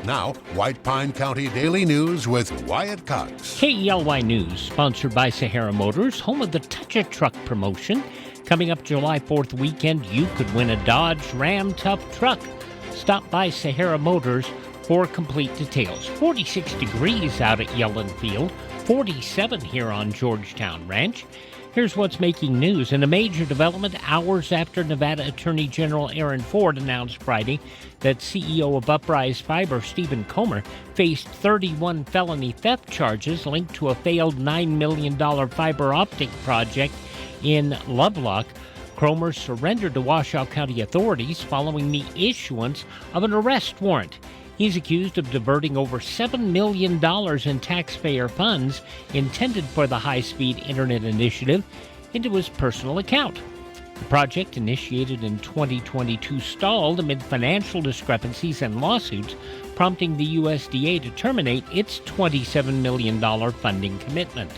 Now, White Pine County Daily News with Wyatt Cox. KELY News, sponsored by Sahara Motors, home of the Touch a Truck promotion. Coming up July 4th weekend, you could win a Dodge Ram Tough truck. Stop by Sahara Motors for complete details. 46 degrees out at Yellen Field, 47 here on Georgetown Ranch. Here's what's making news. In a major development, hours after Nevada Attorney General Aaron Ford announced Friday that CEO of Uprise Fiber, Stephen Comer, faced 31 felony theft charges linked to a failed $9 million fiber optic project in Lovelock, Comer surrendered to Washoe County authorities following the issuance of an arrest warrant. He's accused of diverting over $7 million in taxpayer funds intended for the high-speed internet initiative into his personal account. The project, initiated in 2022, stalled amid financial discrepancies and lawsuits, prompting the USDA to terminate its $27 million funding commitment.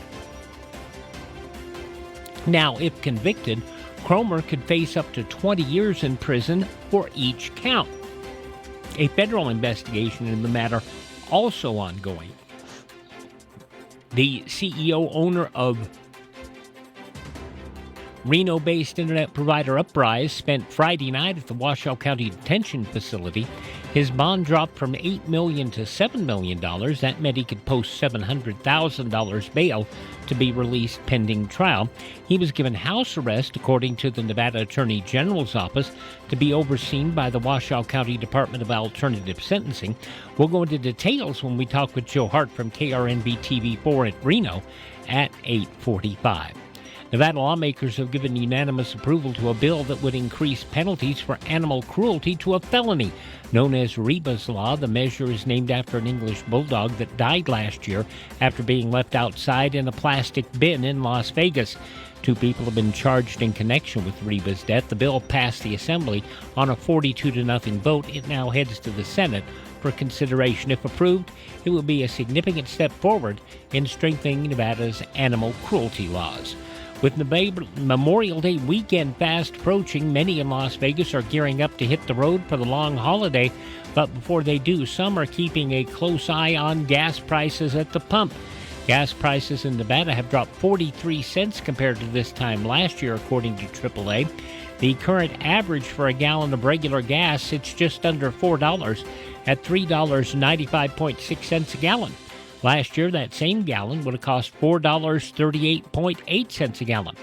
Now, if convicted, Comer could face up to 20 years in prison for each count. A federal investigation in the matter also ongoing. The CEO owner of Reno-based internet provider Uprise spent Friday night at the Washoe County Detention Facility. His bond dropped from $8 million to $7 million. That meant he could post $700,000 bail to be released pending trial. He was given house arrest, according to the Nevada Attorney General's office, to be overseen by the Washoe County Department of Alternative Sentencing. We'll go into details when we talk with Joe Hart from KRNB TV4 at Reno at 8:45. Nevada lawmakers have given unanimous approval to a bill that would increase penalties for animal cruelty to a felony. Known as Reba's Law, the measure is named after an English bulldog that died last year after being left outside in a plastic bin in Las Vegas. 2 people have been charged in connection with Reba's death. The bill passed the Assembly on a 42-0 vote. It now heads to the Senate for consideration. If approved, it will be a significant step forward in strengthening Nevada's animal cruelty laws. With the Memorial Day weekend fast approaching, many in Las Vegas are gearing up to hit the road for the long holiday. But before they do, some are keeping a close eye on gas prices at the pump. Gas prices in Nevada have dropped 43 cents compared to this time last year, according to AAA. The current average for a gallon of regular gas sits just under $4 at $3.95.6 a gallon. Last year, that same gallon would have cost $4.38.8 a gallon.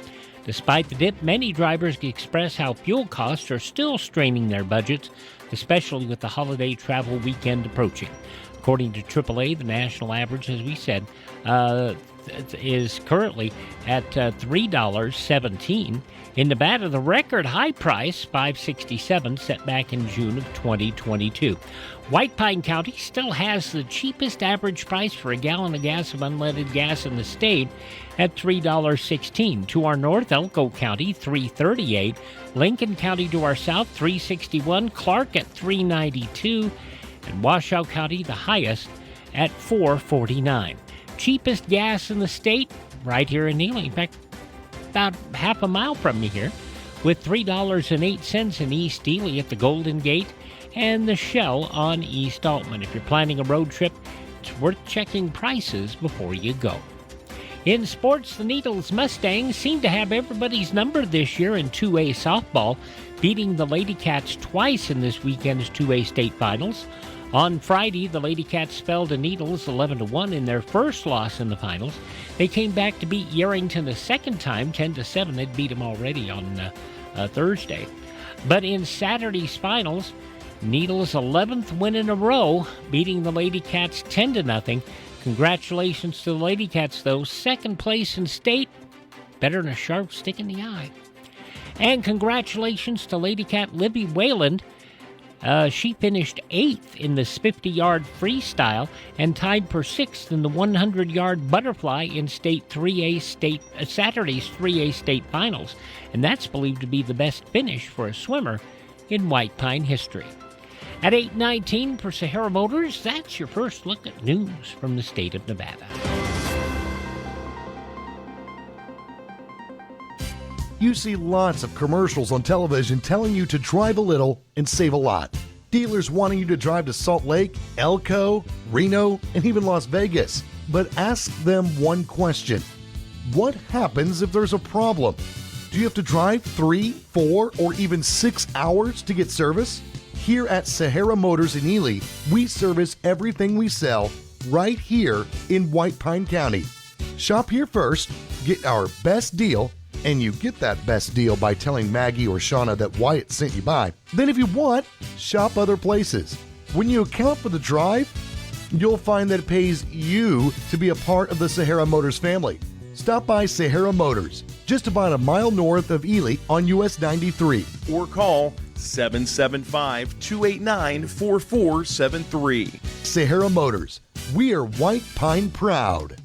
Despite the dip, many drivers express how fuel costs are still straining their budgets, especially with the holiday travel weekend approaching. According to AAA, the national average, as we said, is currently at $3.17. In Nevada, the record high price, $5.67, set back in June of 2022. White Pine County still has the cheapest average price for a gallon of gas of unleaded gas in the state at $3.16. To our north, Elko County, $3.38. Lincoln County to our south, $3.61. Clark at $3.92. And Washoe County, the highest, at $4.49. Cheapest gas in the state, right here in Neely. In fact, about half a mile from me here, with $3.08 in East Ely at the Golden Gate and the Shell on East Altman. If you're planning a road trip, it's worth checking prices before you go. In sports, the Needles Mustangs seem to have everybody's number this year in 2A softball, beating the Ladycats twice in this weekend's 2A state finals. On Friday, the Ladycats fell to Needles 11-1 in their first loss in the finals. They came back to beat Yerington the second time, 10-7. They'd beat them already on Thursday. But in Saturday's finals, Needles' 11th win in a row, beating the Ladycats 10-0. Congratulations to the Ladycats, though. Second place in state, better than a sharp stick in the eye. And congratulations to Ladycat Livi Weiland. She finished 8th in the 50-yard freestyle and tied for 6th in the 100-yard butterfly in Saturday's 3A state finals. And that's believed to be the best finish for a swimmer in White Pine history. At 8:19 for Sahara Motors, that's your first look at news from the state of Nevada. You see lots of commercials on television telling you to drive a little and save a lot. Dealers wanting you to drive to Salt Lake, Elko, Reno, and even Las Vegas. But ask them one question. What happens if there's a problem? Do you have to drive 3, 4, or even 6 hours to get service? Here at Sahara Motors in Ely, we service everything we sell right here in White Pine County. Shop here first, get our best deal, and you get that best deal by telling Maggie or Shauna that Wyatt sent you by. Then if you want, shop other places. When you account for the drive, you'll find that it pays you to be a part of the Sahara Motors family. Stop by Sahara Motors, just about a mile north of Ely on US 93. Or call 775-289-4473. Sahara Motors, we are White Pine proud.